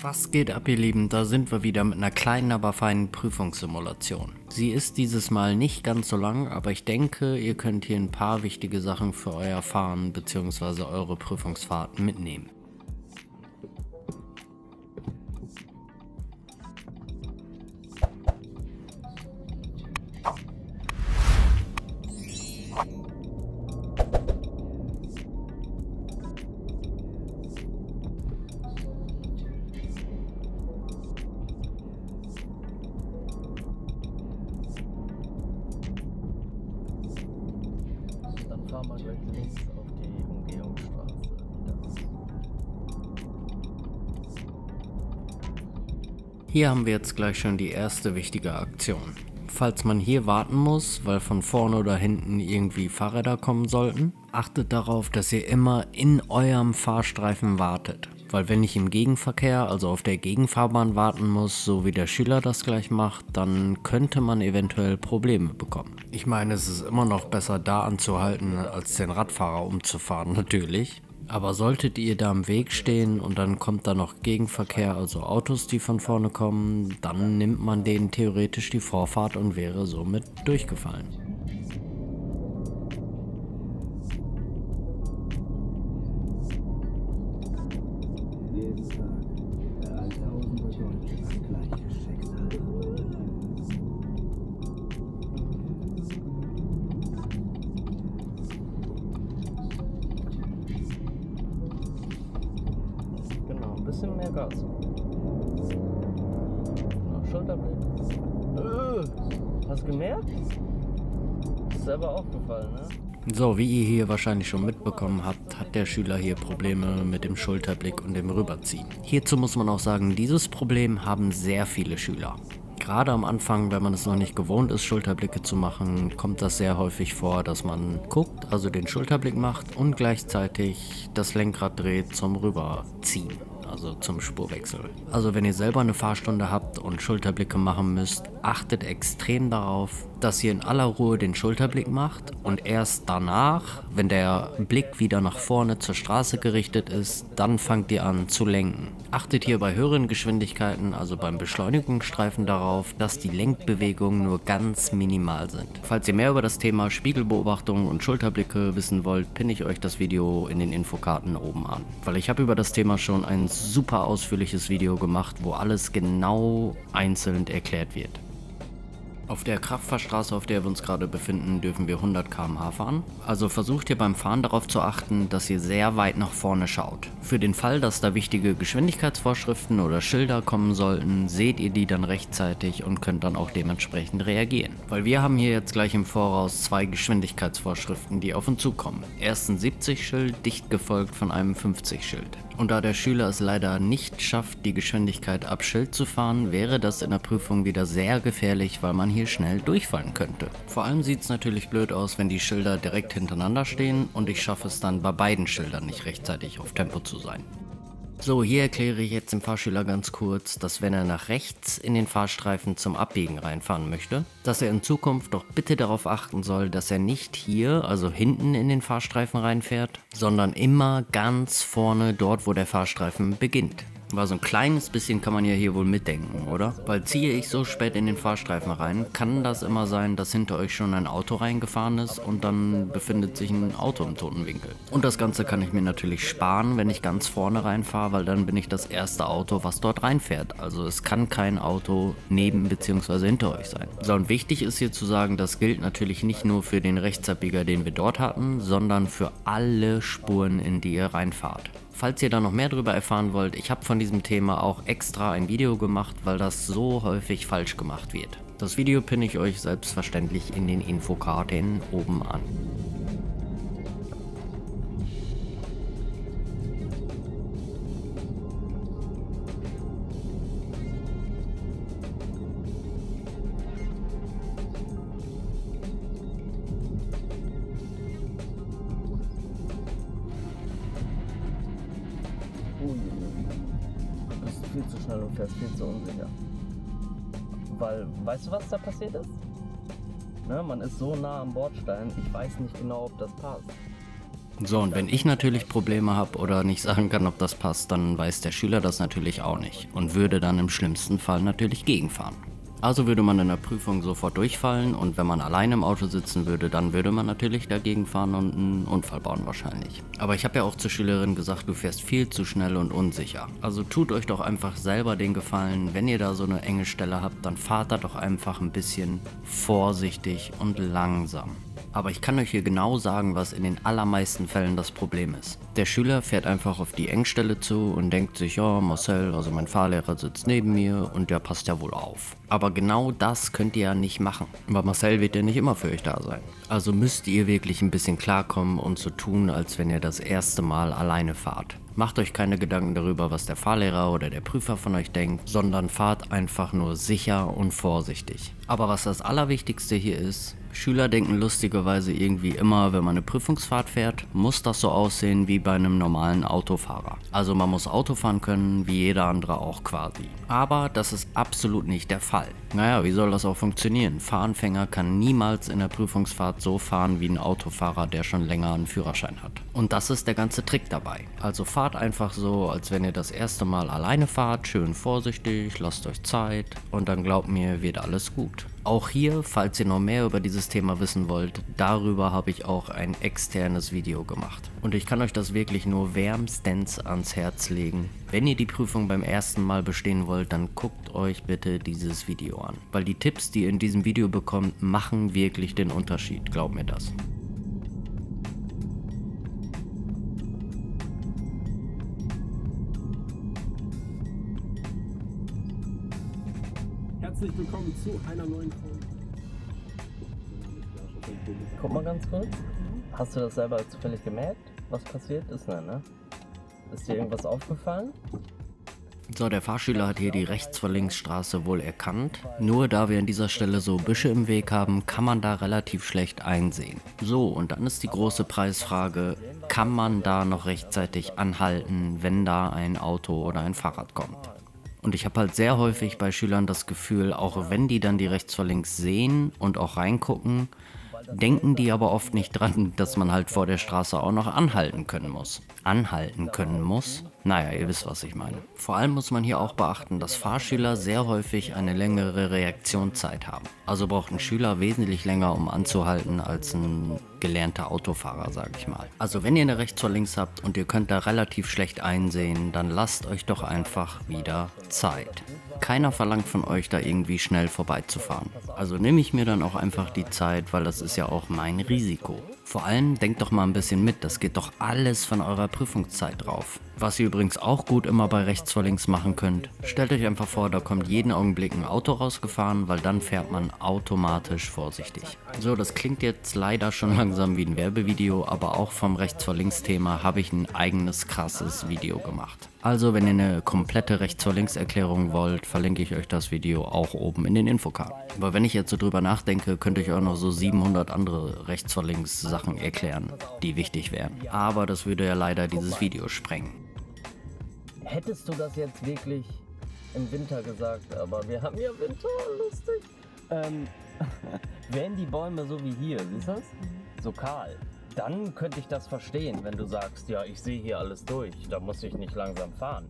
Was geht ab, ihr Lieben? Da sind wir wieder mit einer kleinen, aber feinen Prüfungssimulation. Sie ist dieses Mal nicht ganz so lang, aber ich denke, ihr könnt hier ein paar wichtige Sachen für euer Fahren bzw. eure Prüfungsfahrten mitnehmen. Dann fahren wir gleich links auf die Umgehungsstraße wieder. Hier haben wir jetzt gleich schon die erste wichtige Aktion. Falls man hier warten muss, weil von vorne oder hinten irgendwie Fahrräder kommen sollten, achtet darauf, dass ihr immer in eurem Fahrstreifen wartet. Weil wenn ich im Gegenverkehr, also auf der Gegenfahrbahn warten muss, so wie der Schüler das gleich macht, dann könnte man eventuell Probleme bekommen. Ich meine, es ist immer noch besser da anzuhalten, als den Radfahrer umzufahren natürlich. Aber solltet ihr da im Weg stehen und dann kommt da noch Gegenverkehr, also Autos, die von vorne kommen, dann nimmt man denen theoretisch die Vorfahrt und wäre somit durchgefallen. Jeden Tag ereilt tausende Deutsche das gleiche Schicksal. Genau, ein bisschen mehr Gas. Noch Schulterblick. Hast du gemerkt? Ist selber aufgefallen, ne? So, wie ihr hier wahrscheinlich schon mitbekommen habt, hat der Schüler hier Probleme mit dem Schulterblick und dem Rüberziehen. Hierzu muss man auch sagen, dieses Problem haben sehr viele Schüler. Gerade am Anfang, wenn man es noch nicht gewohnt ist, Schulterblicke zu machen, kommt das sehr häufig vor, dass man guckt, also den Schulterblick macht und gleichzeitig das Lenkrad dreht zum Rüberziehen. Also zum Spurwechsel. Also wenn ihr selber eine Fahrstunde habt und Schulterblicke machen müsst, achtet extrem darauf, dass ihr in aller Ruhe den Schulterblick macht und erst danach, wenn der Blick wieder nach vorne zur Straße gerichtet ist, dann fangt ihr an zu lenken. Achtet hier bei höheren Geschwindigkeiten, also beim Beschleunigungsstreifen darauf, dass die Lenkbewegungen nur ganz minimal sind. Falls ihr mehr über das Thema Spiegelbeobachtung und Schulterblicke wissen wollt, pinne ich euch das Video in den Infokarten oben an. Weil ich habe über das Thema schon ein super ausführliches Video gemacht, wo alles genau einzeln erklärt wird. Auf der Kraftfahrstraße, auf der wir uns gerade befinden, dürfen wir 100 km/h fahren. Also versucht ihr beim Fahren darauf zu achten, dass ihr sehr weit nach vorne schaut. Für den Fall, dass da wichtige Geschwindigkeitsvorschriften oder Schilder kommen sollten, seht ihr die dann rechtzeitig und könnt dann auch dementsprechend reagieren. Weil wir haben hier jetzt gleich im Voraus 2 Geschwindigkeitsvorschriften, die auf uns zukommen. Erst ein 70-Schild, dicht gefolgt von einem 50-Schild. Und da der Schüler es leider nicht schafft, die Geschwindigkeit ab Schild zu fahren, wäre das in der Prüfung wieder sehr gefährlich, weil man hier schnell durchfallen könnte. Vor allem sieht es natürlich blöd aus, wenn die Schilder direkt hintereinander stehen und ich schaffe es dann bei beiden Schildern nicht rechtzeitig auf Tempo zu sein. So, hier erkläre ich jetzt dem Fahrschüler ganz kurz, dass wenn er nach rechts in den Fahrstreifen zum Abbiegen reinfahren möchte, dass er in Zukunft doch bitte darauf achten soll, dass er nicht hier, also hinten in den Fahrstreifen reinfährt, sondern immer ganz vorne dort, wo der Fahrstreifen beginnt. Aber so ein kleines bisschen kann man ja hier wohl mitdenken, oder? Weil ziehe ich so spät in den Fahrstreifen rein, kann das immer sein, dass hinter euch schon ein Auto reingefahren ist und dann befindet sich ein Auto im toten Winkel. Und das Ganze kann ich mir natürlich sparen, wenn ich ganz vorne reinfahre, weil dann bin ich das erste Auto, was dort reinfährt. Also es kann kein Auto neben bzw. hinter euch sein. So, und wichtig ist hier zu sagen, das gilt natürlich nicht nur für den Rechtsabbieger, den wir dort hatten, sondern für alle Spuren, in die ihr reinfahrt. Falls ihr da noch mehr darüber erfahren wollt, ich habe von diesem Thema auch extra ein Video gemacht, weil das so häufig falsch gemacht wird. Das Video pinne ich euch selbstverständlich in den Infokarten oben an. Du bist viel zu schnell und fährst viel zu unsicher. Weil, weißt du, was da passiert ist? Ne, man ist so nah am Bordstein, ich weiß nicht genau, ob das passt. So, und wenn ich natürlich Probleme habe oder nicht sagen kann, ob das passt, dann weiß der Schüler das natürlich auch nicht und würde dann im schlimmsten Fall natürlich gegenfahren. Also würde man in der Prüfung sofort durchfallen und wenn man alleine im Auto sitzen würde, dann würde man natürlich dagegen fahren und einen Unfall bauen wahrscheinlich. Aber ich habe ja auch zur Schülerin gesagt, du fährst viel zu schnell und unsicher. Also tut euch doch einfach selber den Gefallen, wenn ihr da so eine enge Stelle habt, dann fahrt da doch einfach ein bisschen vorsichtig und langsam. Aber ich kann euch hier genau sagen, was in den allermeisten Fällen das Problem ist. Der Schüler fährt einfach auf die Engstelle zu und denkt sich, ja, Marcel, also mein Fahrlehrer sitzt neben mir und der passt ja wohl auf. Aber genau das könnt ihr ja nicht machen, weil Marcel wird ja nicht immer für euch da sein. Also müsst ihr wirklich ein bisschen klarkommen und so tun, als wenn ihr das erste Mal alleine fahrt. Macht euch keine Gedanken darüber, was der Fahrlehrer oder der Prüfer von euch denkt, sondern fahrt einfach nur sicher und vorsichtig. Aber was das Allerwichtigste hier ist, Schüler denken lustigerweise irgendwie immer, wenn man eine Prüfungsfahrt fährt, muss das so aussehen wie bei einem normalen Autofahrer. Also man muss Auto fahren können, wie jeder andere auch quasi. Aber das ist absolut nicht der Fall. Naja, wie soll das auch funktionieren? Fahranfänger kann niemals in der Prüfungsfahrt so fahren wie ein Autofahrer, der schon länger einen Führerschein hat. Und das ist der ganze Trick dabei. Also fahrt einfach so, als wenn ihr das erste Mal alleine fahrt, schön vorsichtig, lasst euch Zeit und dann glaubt mir, wird alles gut. Auch hier, falls ihr noch mehr über dieses Thema wissen wollt, darüber habe ich auch ein externes Video gemacht. Und ich kann euch das wirklich nur wärmstens ans Herz legen. Wenn ihr die Prüfung beim ersten Mal bestehen wollt, dann guckt euch bitte dieses Video an. Weil die Tipps, die ihr in diesem Video bekommt, machen wirklich den Unterschied, glaubt mir das. Herzlich willkommen zu einer neuen Folge. Guck mal ganz kurz. Hast du das selber zufällig gemerkt, was passiert ist? Ne? Ist dir irgendwas aufgefallen? So, der Fahrschüler hat hier die Rechts-vor-Links-Straße wohl erkannt. Nur da wir an dieser Stelle so Büsche im Weg haben, kann man da relativ schlecht einsehen. So, und dann ist die große Preisfrage, kann man da noch rechtzeitig anhalten, wenn da ein Auto oder ein Fahrrad kommt? Und ich habe halt sehr häufig bei Schülern das Gefühl, auch wenn die dann die rechts vor links sehen und auch reingucken, denken die aber oft nicht dran, dass man halt vor der Straße auch noch anhalten können muss. Anhalten können muss? Naja, ihr wisst, was ich meine. Vor allem muss man hier auch beachten, dass Fahrschüler sehr häufig eine längere Reaktionszeit haben. Also braucht ein Schüler wesentlich länger, um anzuhalten, als ein gelernter Autofahrer, sage ich mal. Also wenn ihr eine rechts vor links habt und ihr könnt da relativ schlecht einsehen, dann lasst euch doch einfach wieder Zeit. Keiner verlangt von euch, da irgendwie schnell vorbeizufahren. Also nehme ich mir dann auch einfach die Zeit, weil das ist ja auch mein Risiko. Vor allem denkt doch mal ein bisschen mit, das geht doch alles von eurer Prüfungszeit drauf. Was ihr übrigens auch gut immer bei rechts vor links machen könnt, stellt euch einfach vor, da kommt jeden Augenblick ein Auto rausgefahren, weil dann fährt man automatisch vorsichtig. So, das klingt jetzt leider schon langsam wie ein Werbevideo, aber auch vom rechts vor links Thema habe ich ein eigenes krasses Video gemacht. Also wenn ihr eine komplette rechts vor links Erklärung wollt, verlinke ich euch das Video auch oben in den Infokarten. Aber wenn ich jetzt so drüber nachdenke, könnte ich auch noch so 700 andere rechts vor links Sachen erklären, die wichtig wären. Aber das würde ja leider dieses Video sprengen. Hättest du das jetzt wirklich im Winter gesagt, aber wir haben ja Winter, lustig. Wären die Bäume so wie hier, siehst du das? So kahl. Dann könnte ich das verstehen, wenn du sagst, ja, ich sehe hier alles durch, da muss ich nicht langsam fahren.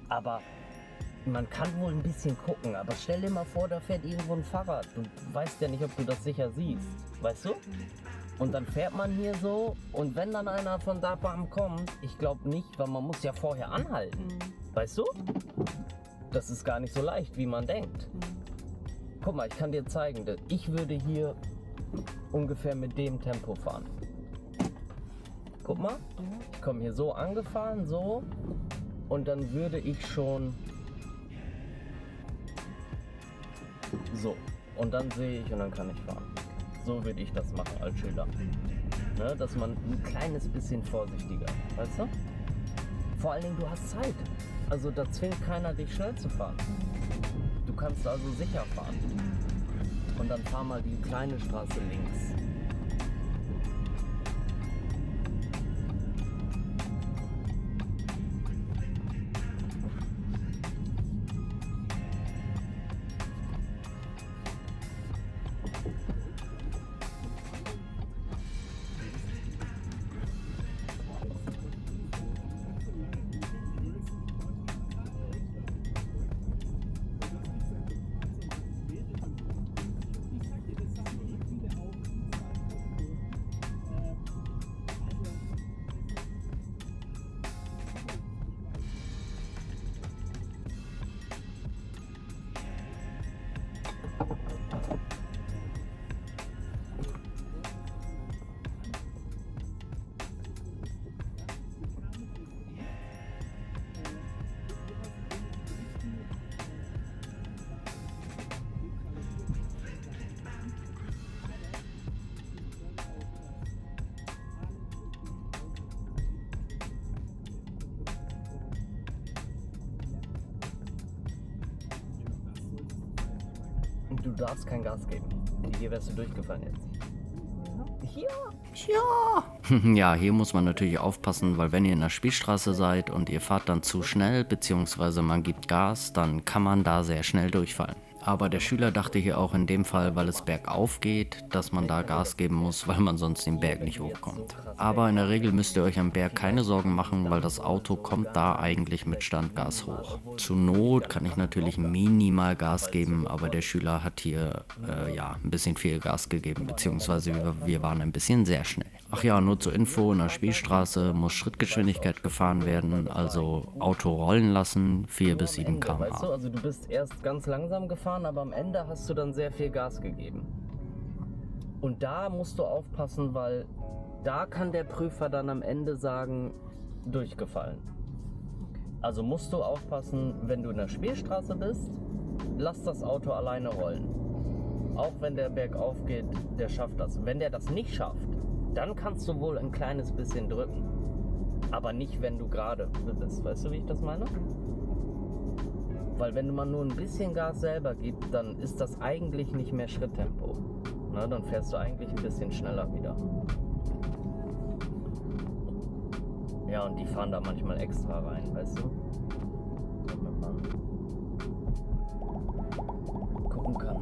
Aber man kann wohl ein bisschen gucken, aber stell dir mal vor, da fährt irgendwo ein Fahrrad. Du weißt ja nicht, ob du das sicher siehst, weißt du? Und dann fährt man hier so und wenn dann einer von da bam kommt, ich glaube nicht, weil man muss ja vorher anhalten, weißt du? Das ist gar nicht so leicht, wie man denkt. Guck mal, ich kann dir zeigen, ich würde hier ungefähr mit dem Tempo fahren. Guck mal, ich komme hier so angefahren, so, und dann würde ich schon so, und dann sehe ich und dann kann ich fahren. So würde ich das machen als Schüler. Ne, dass man ein kleines bisschen vorsichtiger, weißt du? Vor allen Dingen, du hast Zeit. Also da zwingt keiner dich schnell zu fahren. Du kannst also sicher fahren. Und dann fahr mal die kleine Straße links. du darfst kein Gas geben. Hier wärst du durchgefallen jetzt. Hier? Ja. Ja, hier muss man natürlich aufpassen, weil wenn ihr in der Spielstraße seid und ihr fahrt dann zu schnell, beziehungsweise man gibt Gas, dann kann man da sehr schnell durchfallen. Aber der Schüler dachte hier auch in dem Fall, weil es bergauf geht, dass man da Gas geben muss, weil man sonst den Berg nicht hochkommt. Aber in der Regel müsst ihr euch am Berg keine Sorgen machen, weil das Auto kommt da eigentlich mit Standgas hoch. Zur Not kann ich natürlich minimal Gas geben, aber der Schüler hat hier ja ein bisschen viel Gas gegeben, beziehungsweise wir waren ein bisschen sehr schnell. Ach ja, nur zur Info, in der Spielstraße muss Schrittgeschwindigkeit gefahren werden, also Auto rollen lassen, 4 bis 7 km/h. Weißt du, also du bist erst ganz langsam gefahren, aber am Ende hast du dann sehr viel Gas gegeben. Und da musst du aufpassen, weil da kann der Prüfer dann am Ende sagen, durchgefallen. Also musst du aufpassen, wenn du in der Spielstraße bist, lass das Auto alleine rollen. Auch wenn der bergauf geht, der schafft das. Wenn der das nicht schafft, dann kannst du wohl ein kleines bisschen drücken. Aber nicht, wenn du gerade bist. Weißt du, wie ich das meine? Weil wenn man nur ein bisschen Gas selber gibt, dann ist das eigentlich nicht mehr Schritttempo. Na, dann fährst du eigentlich ein bisschen schneller wieder. Ja, und die fahren da manchmal extra rein, weißt du? Damit man gucken kann.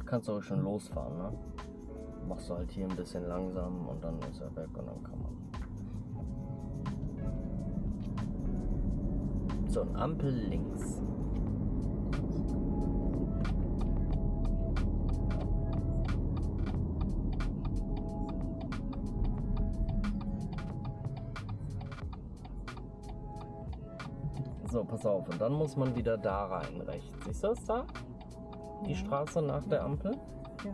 Kannst du auch schon losfahren, ne? Machst du halt hier ein bisschen langsam und dann ist er weg und dann kann man. So, eine Ampel links. So, pass auf. Und dann muss man wieder da rein, rechts. Siehst du das da? Die Straße nach der Ampel? Ja.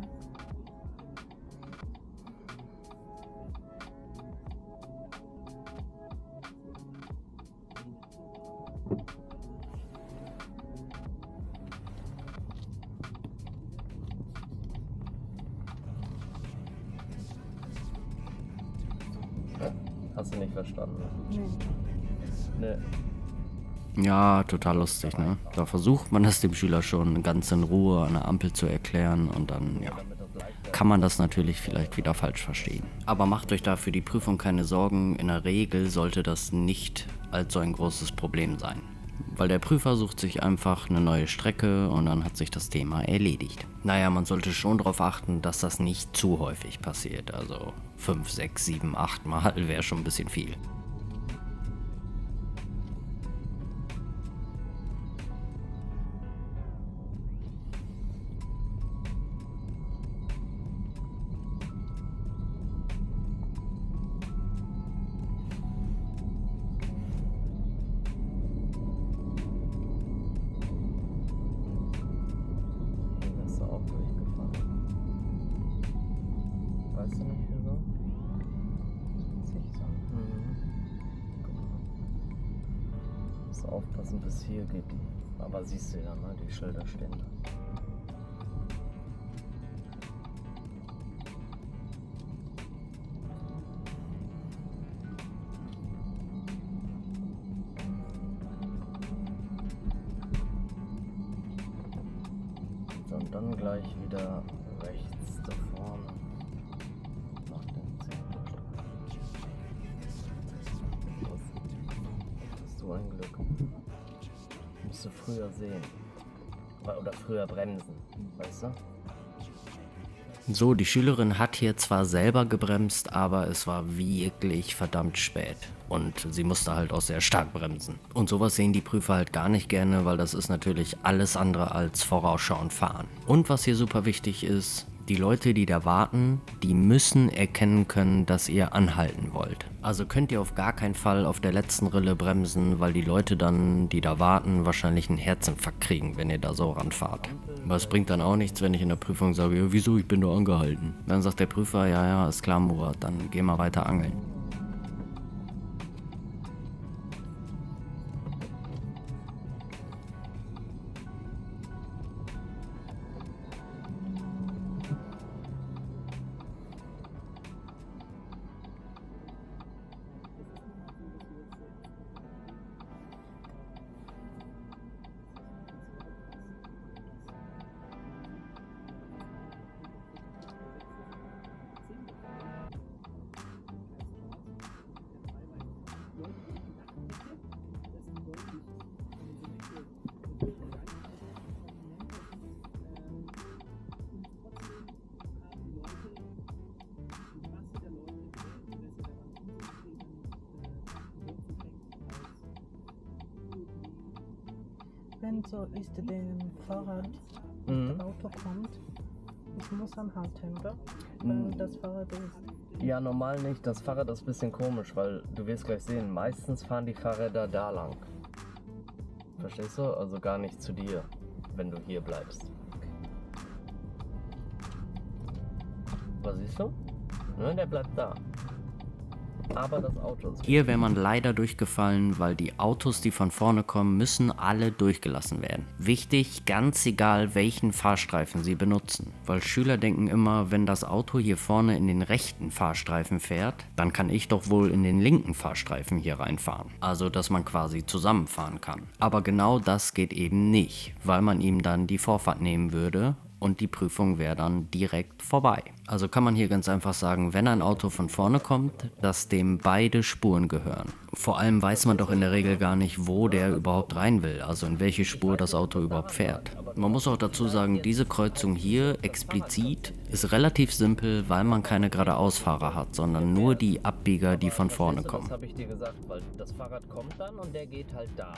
Hast du nicht verstanden? Nee. Ne. Ja, total lustig, ne? Da versucht man das dem Schüler schon ganz in Ruhe an der Ampel zu erklären und dann, ja, kann man das natürlich vielleicht wieder falsch verstehen. Aber macht euch da für die Prüfung keine Sorgen, in der Regel sollte das nicht als so ein großes Problem sein. Weil der Prüfer sucht sich einfach eine neue Strecke und dann hat sich das Thema erledigt. Naja, man sollte schon darauf achten, dass das nicht zu häufig passiert. Also 5, 6, 7, 8 Mal wäre schon ein bisschen viel. Weißt du nicht wieso? Musst aufpassen, bis hier geht die. Aber siehst du ja, ne? Die Schilder stehen da. dann gleich wieder rechts da vorne. Nach dem Zentrum. Hast du ein Glück. Musst du früher sehen. Oder früher bremsen, weißt du? So, die Schülerin hat hier zwar selber gebremst, aber es war wirklich verdammt spät. Und sie musste halt auch sehr stark bremsen. Und sowas sehen die Prüfer halt gar nicht gerne, weil das ist natürlich alles andere als vorausschauend fahren. Und was hier super wichtig ist, die Leute, die da warten, die müssen erkennen können, dass ihr anhalten wollt. Also könnt ihr auf gar keinen Fall auf der letzten Rille bremsen, weil die Leute dann, die da warten, wahrscheinlich einen Herzinfarkt kriegen, wenn ihr da so ranfahrt. Aber es bringt dann auch nichts, wenn ich in der Prüfung sage, ja, wieso, ich bin doch angehalten. Dann sagt der Prüfer, ja, ja, ist klar, Murat, dann geh mal weiter angeln. Wenn so ist, der Fahrrad das Auto kommt, ich muss anhalten, oder? Weil das Fahrrad ist. Ja, normal nicht. Das Fahrrad ist ein bisschen komisch, weil du wirst gleich sehen, meistens fahren die Fahrräder da lang. Verstehst du? Also gar nicht zu dir, wenn du hier bleibst. Was siehst du? Ne, der bleibt da. Aber das Auto ist... Hier wäre man leider durchgefallen, weil die Autos, die von vorne kommen, müssen alle durchgelassen werden. Wichtig, ganz egal welchen Fahrstreifen sie benutzen. Weil Schüler denken immer, wenn das Auto hier vorne in den rechten Fahrstreifen fährt, dann kann ich doch wohl in den linken Fahrstreifen hier reinfahren. Also, dass man quasi zusammenfahren kann. Aber genau das geht eben nicht, weil man ihm dann die Vorfahrt nehmen würde. Und die Prüfung wäre dann direkt vorbei. Also kann man hier ganz einfach sagen, wenn ein Auto von vorne kommt, dass dem beide Spuren gehören. Vor allem weiß man doch in der Regel gar nicht, wo der überhaupt rein will, also in welche Spur das Auto überhaupt fährt. Man muss auch dazu sagen, diese Kreuzung hier explizit ist relativ simpel, weil man keine geradeausfahrer hat, sondern nur die Abbieger, die von vorne kommen. Das habe ich dir gesagt, weil das Fahrrad kommt dann und der geht halt da.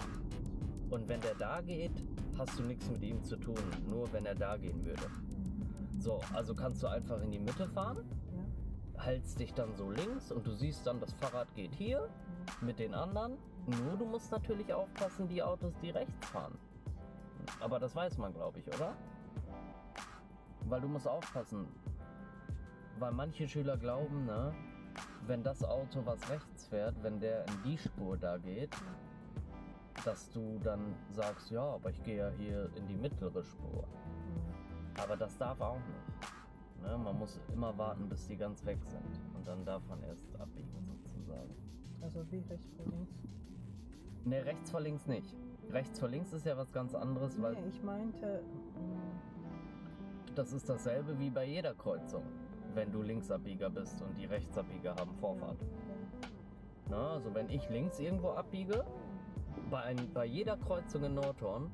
Und wenn der da geht, hast du nichts mit ihm zu tun, nur wenn er da gehen würde. So, also kannst du einfach in die Mitte fahren, hältst dich dann so links und du siehst dann, das Fahrrad geht hier mit den anderen. Nur du musst natürlich aufpassen, die Autos, die rechts fahren. Aber das weiß man, glaube ich, oder? Weil du musst aufpassen, weil manche Schüler glauben, ne, wenn das Auto, was rechts fährt, wenn der in die Spur da geht, dass du dann sagst, ja, aber ich gehe ja hier in die mittlere Spur. Aber das darf auch nicht. Ne? Man muss immer warten, bis die ganz weg sind. Und dann darf man erst abbiegen, sozusagen. Also wie rechts vor links? Ne, rechts vor links nicht. Rechts vor links ist ja was ganz anderes, weil... Nee, ich meinte... Das ist dasselbe wie bei jeder Kreuzung, wenn du Linksabbieger bist und die Rechtsabbieger haben Vorfahrt. Na, also wenn ich links irgendwo abbiege, bei jeder Kreuzung in Nordhorn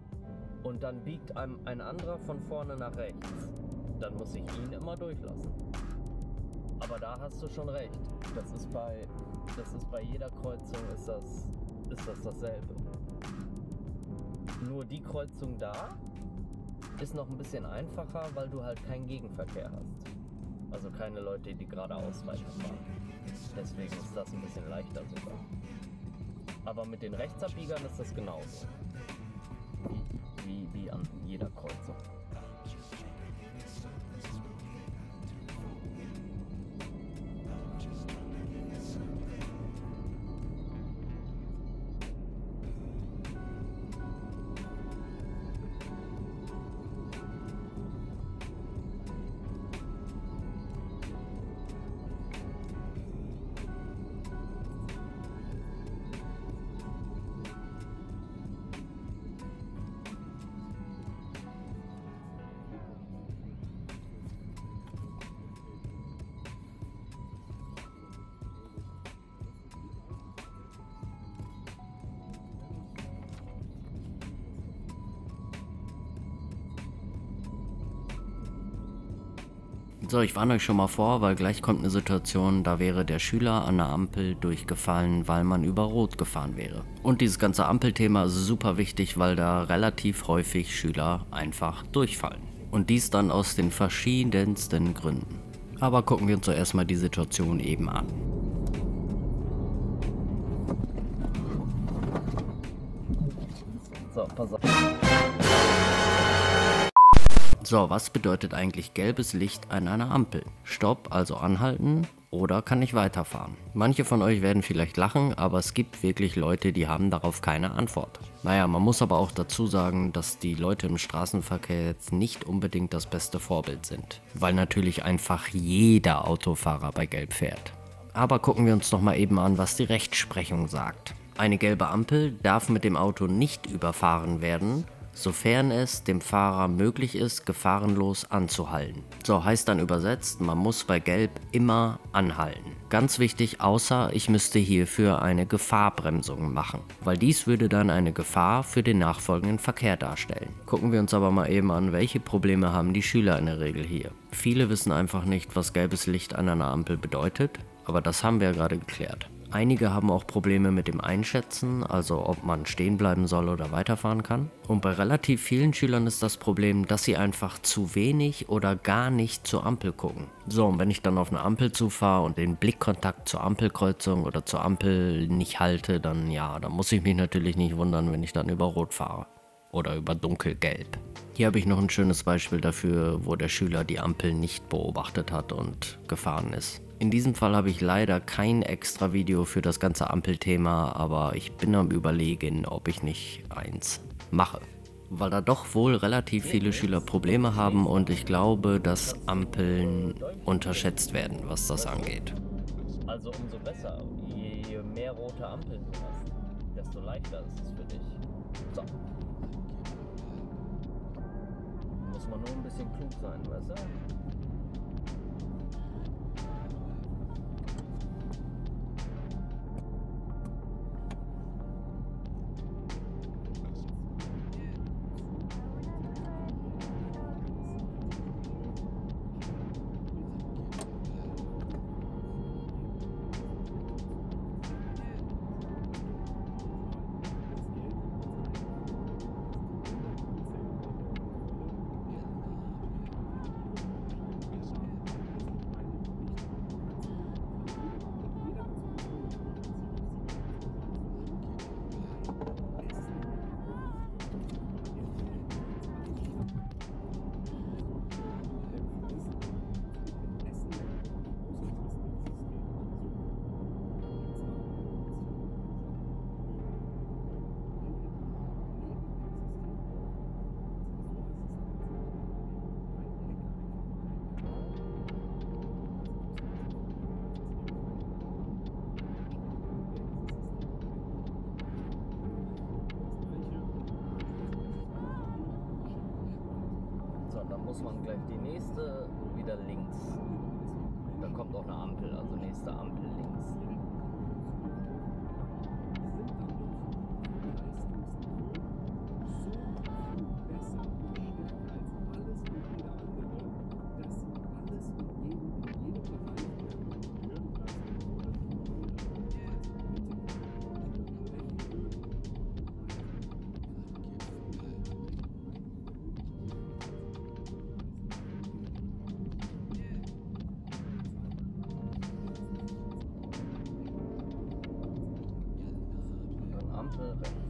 und dann biegt ein anderer von vorne nach rechts, dann muss ich ihn immer durchlassen. Aber da hast du schon recht. Das ist bei jeder Kreuzung ist das dasselbe. Nur die Kreuzung da ist noch ein bisschen einfacher, weil du halt keinen Gegenverkehr hast. Also keine Leute, die geradeaus weiterfahren. Deswegen ist das ein bisschen leichter sogar. Aber mit den Rechtsabbiegern ist das genauso. Wie an jeder Kreuzung. So, ich warne euch schon mal vor, weil gleich kommt eine Situation, da wäre der Schüler an der Ampel durchgefallen, weil man über Rot gefahren wäre. Und dieses ganze Ampelthema ist super wichtig, weil da relativ häufig Schüler einfach durchfallen. Und dies dann aus den verschiedensten Gründen. Aber gucken wir uns doch erstmal die Situation eben an. So, pass auf. So, was bedeutet eigentlich gelbes Licht an einer Ampel? Stopp, also anhalten, oder kann ich weiterfahren? Manche von euch werden vielleicht lachen, aber es gibt wirklich Leute, die haben darauf keine Antwort. Naja, man muss aber auch dazu sagen, dass die Leute im Straßenverkehr jetzt nicht unbedingt das beste Vorbild sind. Weil natürlich einfach jeder Autofahrer bei Gelb fährt. Aber gucken wir uns noch mal eben an, was die Rechtsprechung sagt. Eine gelbe Ampel darf mit dem Auto nicht überfahren werden, sofern es dem Fahrer möglich ist, gefahrenlos anzuhalten. So, heißt dann übersetzt, man muss bei Gelb immer anhalten. Ganz wichtig, außer ich müsste hierfür eine Gefahrbremsung machen, weil dies würde dann eine Gefahr für den nachfolgenden Verkehr darstellen. Gucken wir uns aber mal eben an, welche Probleme haben die Schüler in der Regel hier. Viele wissen einfach nicht, was gelbes Licht an einer Ampel bedeutet, aber das haben wir ja gerade geklärt. Einige haben auch Probleme mit dem Einschätzen, also ob man stehen bleiben soll oder weiterfahren kann. Und bei relativ vielen Schülern ist das Problem, dass sie einfach zu wenig oder gar nicht zur Ampel gucken. So, und wenn ich dann auf eine Ampel zufahre und den Blickkontakt zur Ampelkreuzung oder zur Ampel nicht halte, dann ja, dann muss ich mich natürlich nicht wundern, wenn ich dann über Rot fahre. Oder über dunkelgelb. Hier habe ich noch ein schönes Beispiel dafür, wo der Schüler die Ampel nicht beobachtet hat und gefahren ist. In diesem Fall habe ich leider kein extra Video für das ganze Ampelthema, aber ich bin am Überlegen, ob ich nicht eins mache. Weil da doch wohl relativ viele Schüler Probleme haben und ich glaube, dass Ampeln unterschätzt werden, was das angeht. Also umso besser. Je mehr rote Ampeln du hast, desto leichter ist es für dich. So. Muss man nur ein bisschen klug sein, weißt du? Dann muss man gleich die nächste wieder links. Da kommt auch eine Ampel, also nächste Ampel links. Ampel rechts.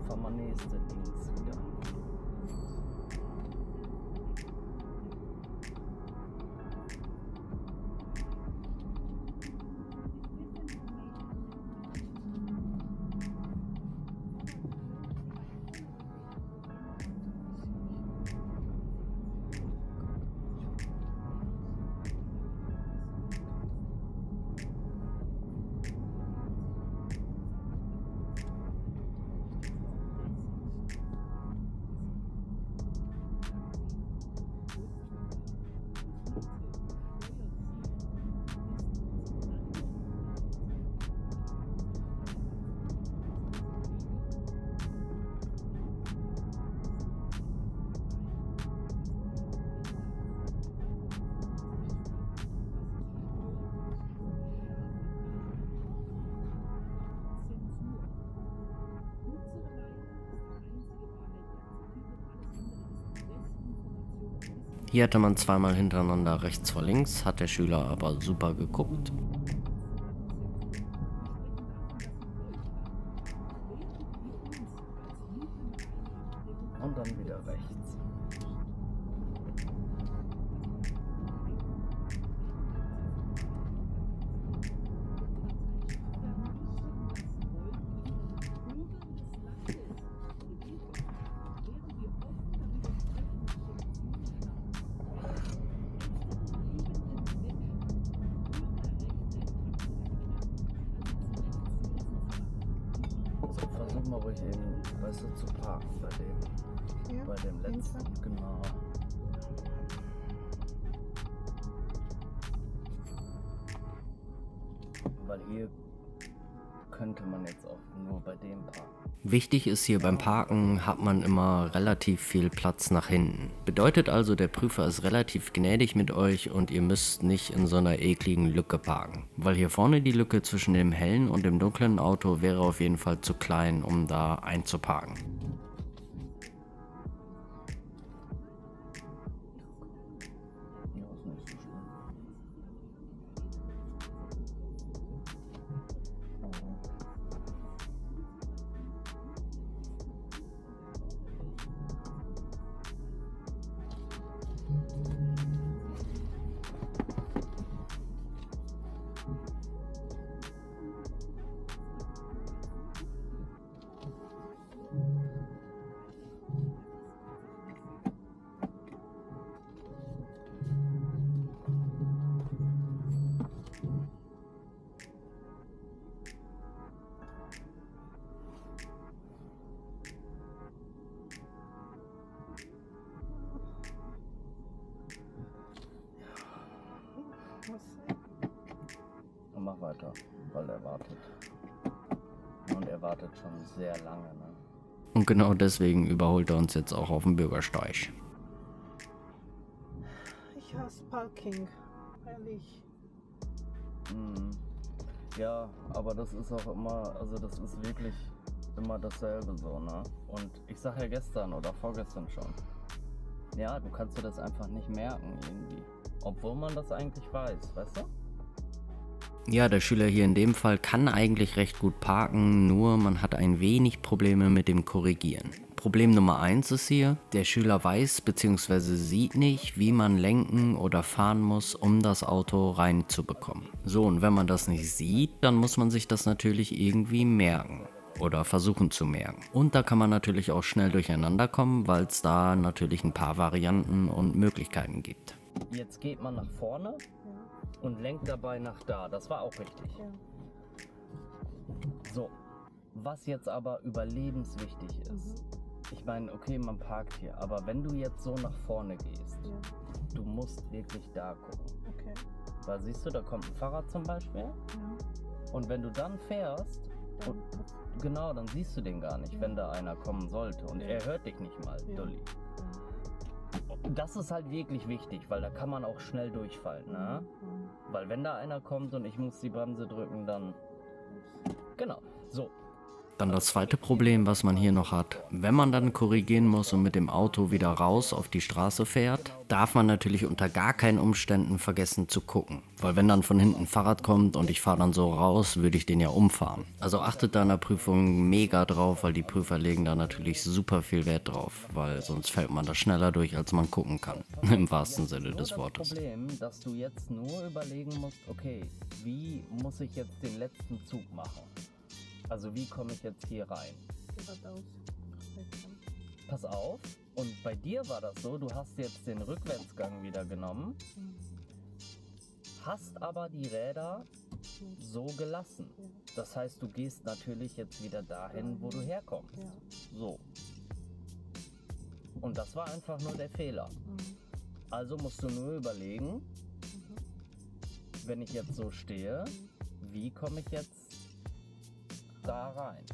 Fahren wir nächste links wieder. Hier hatte man zweimal hintereinander rechts vor links, hat der Schüler aber super geguckt. Und dann wieder rechts. Versuch mal ruhig eben, weißt du, zu parken bei dem letzten. Genau. Weil hier könnte man jetzt auch nur bei dem parken. Wichtig ist hier beim Parken, hat man immer relativ viel Platz nach hinten. Bedeutet also, der Prüfer ist relativ gnädig mit euch und ihr müsst nicht in so einer ekligen Lücke parken. Weil hier vorne die Lücke zwischen dem hellen und dem dunklen Auto wäre auf jeden Fall zu klein, um da einzuparken. Und mach weiter, weil er wartet. Und er wartet schon sehr lange, ne? Und genau deswegen überholt er uns jetzt auch auf dem Bürgersteig. Ich hasse Parking, ehrlich. Ja, aber das ist auch immer, also das ist wirklich immer dasselbe so, ne? Und ich sag ja gestern oder vorgestern schon, ja, du kannst dir das einfach nicht merken irgendwie. Obwohl man das eigentlich weiß, weißt du? Ja, der Schüler hier in dem Fall kann eigentlich recht gut parken, nur man hat ein wenig Probleme mit dem Korrigieren. Problem Nummer 1 ist hier, der Schüler weiß bzw. sieht nicht, wie man lenken oder fahren muss, um das Auto reinzubekommen. So, und wenn man das nicht sieht, dann muss man sich das natürlich irgendwie merken. Oder versuchen zu merken. Und da kann man natürlich auch schnell durcheinander kommen, weil es da natürlich ein paar Varianten und Möglichkeiten gibt. Jetzt geht man nach vorne und lenkt dabei nach da. Das war auch richtig. Ja. So, was jetzt aber überlebenswichtig ist, Ich meine, okay, man parkt hier, aber wenn du jetzt so nach vorne gehst, Ja, du musst wirklich da gucken. okay. Weil siehst du, da kommt ein Fahrrad zum Beispiel Ja, und wenn du dann fährst, dann, genau, dann siehst du den gar nicht, Ja. wenn da einer kommen sollte und Ja. er hört dich nicht mal, Ja. Dulli. Das ist halt wirklich wichtig, weil da kann man auch schnell durchfallen, ne? Weil wenn da einer kommt und ich muss die Bremse drücken, dann... Genau, so. Dann das zweite Problem, was man hier noch hat. Wenn man dann korrigieren muss und mit dem Auto wieder raus auf die Straße fährt, darf man natürlich unter gar keinen Umständen vergessen zu gucken. Weil wenn dann von hinten ein Fahrrad kommt und ich fahre dann so raus, würde ich den ja umfahren. Also achtet da in der Prüfung mega drauf, weil die Prüfer legen da natürlich super viel Wert drauf. Weil sonst fällt man da schneller durch, als man gucken kann. Im wahrsten Sinne Nur des Wortes. Das Problem, dass du jetzt nur überlegen musst, okay, wie muss ich jetzt den letzten Zug machen? Also wie komme ich jetzt hier rein? geradeaus. Pass auf, und bei dir war das so, du hast jetzt den Rückwärtsgang wieder genommen, hast aber die Räder so gelassen. Ja. Das heißt, du gehst natürlich jetzt wieder dahin, wo du herkommst. Ja. So. Und das war einfach nur der Fehler. Also musst du nur überlegen, wenn ich jetzt so stehe, wie komme ich jetzt da rein?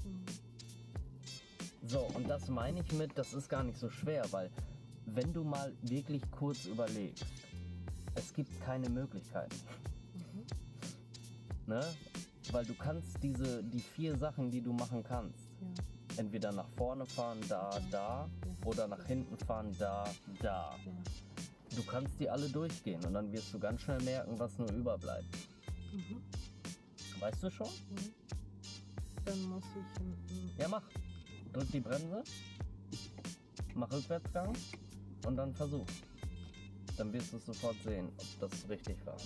So, und das meine ich mit, das ist gar nicht so schwer, weil wenn du mal wirklich kurz überlegst, es gibt keine Möglichkeiten. Ne? Weil du kannst die 4 Sachen, die du machen kannst, entweder nach vorne fahren, da, oder nach hinten fahren, da. Du kannst die alle durchgehen und dann wirst du ganz schnell merken, was nur überbleibt. Weißt du schon? Dann muss ich. Ja, mach. Drück die Bremse, mach Rückwärtsgang und dann versuch. Dann wirst du sofort sehen, ob das richtig war.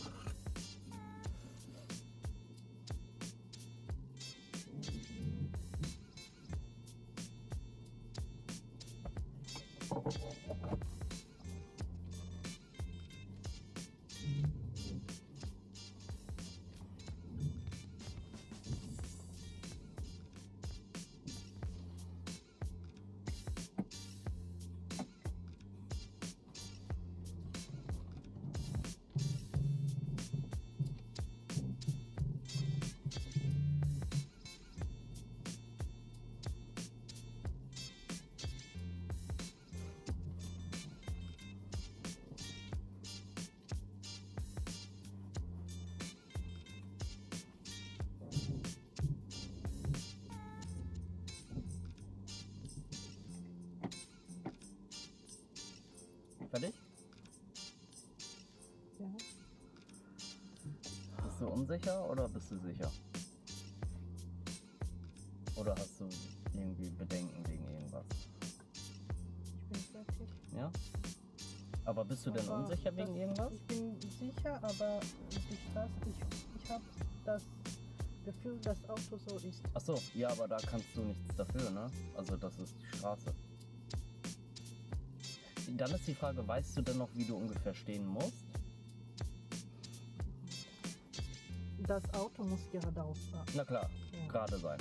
Fertig? Ja. Bist du unsicher oder bist du sicher? Oder hast du irgendwie Bedenken wegen irgendwas? Ich bin fertig. Ja? Aber bist du denn Aber unsicher wegen irgendwas? Ich bin sicher, aber die Straße, ich habe das Gefühl, das Auto so ist. Achso, ja, aber da kannst du nichts dafür, ne? Also das ist die Straße. Dann ist die Frage, weißt du denn noch, wie du ungefähr stehen musst? Das Auto muss geradeaus fahren. Na klar, Ja. gerade sein.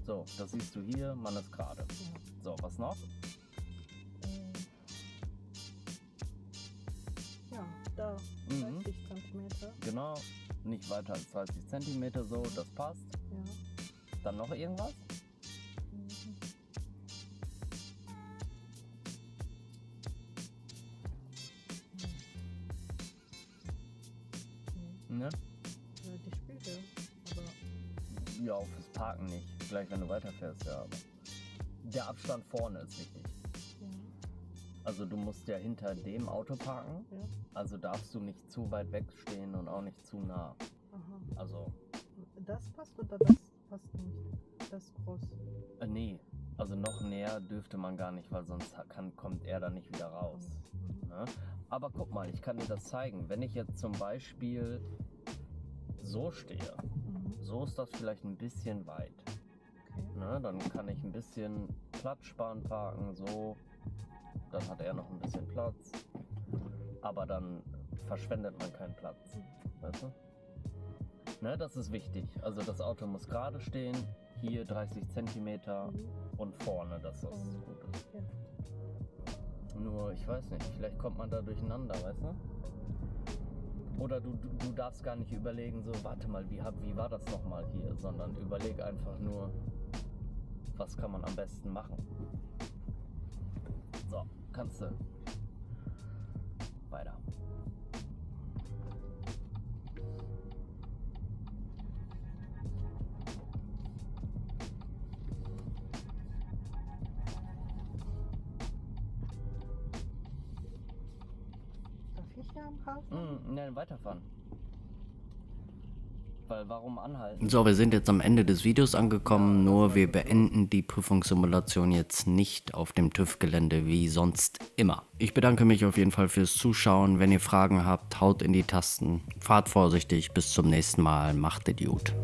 So, das siehst du hier, man ist gerade. Ja. So, was noch? Ja, da 30 Zentimeter. Genau, nicht weiter als 30 cm, so, das passt. Ja. Dann noch irgendwas? Ne? Ja, die Spiegel. Aber Ja, fürs Parken nicht. Gleich wenn du weiterfährst, ja. Aber der Abstand vorne ist wichtig. ja. Also du musst ja hinter dem Auto parken. Ja. Also darfst du nicht zu weit wegstehen und auch nicht zu nah. Aha. Also, Das passt oder das passt nicht? Das ist groß. Nee. Also noch näher dürfte man gar nicht, weil sonst kommt er da nicht wieder raus. Ne? Aber guck mal, ich kann dir das zeigen. Wenn ich jetzt zum Beispiel so stehe, so ist das vielleicht ein bisschen weit. Okay. Ne? Dann kann ich ein bisschen Platz sparen, parken, so. Dann hat er noch ein bisschen Platz. Aber dann verschwendet man keinen Platz. Weißt du? Ne, das ist wichtig. Also das Auto muss gerade stehen. hier 30 cm und vorne, dass das gut ist. Ja. Nur, ich weiß nicht, vielleicht kommt man da durcheinander, weißt du? Oder du darfst gar nicht überlegen, so, warte mal, wie war das nochmal hier, sondern überleg einfach nur, was kann man am besten machen. So, kannst du weiter. Darf ich hier am Hafen? Nein, weiterfahren. Weil warum anhalten? So, wir sind jetzt am Ende des Videos angekommen, nur wir beenden die Prüfungssimulation jetzt nicht auf dem TÜV-Gelände wie sonst immer. Ich bedanke mich auf jeden Fall fürs Zuschauen. Wenn ihr Fragen habt, haut in die Tasten. Fahrt vorsichtig, bis zum nächsten Mal. Macht Idiot.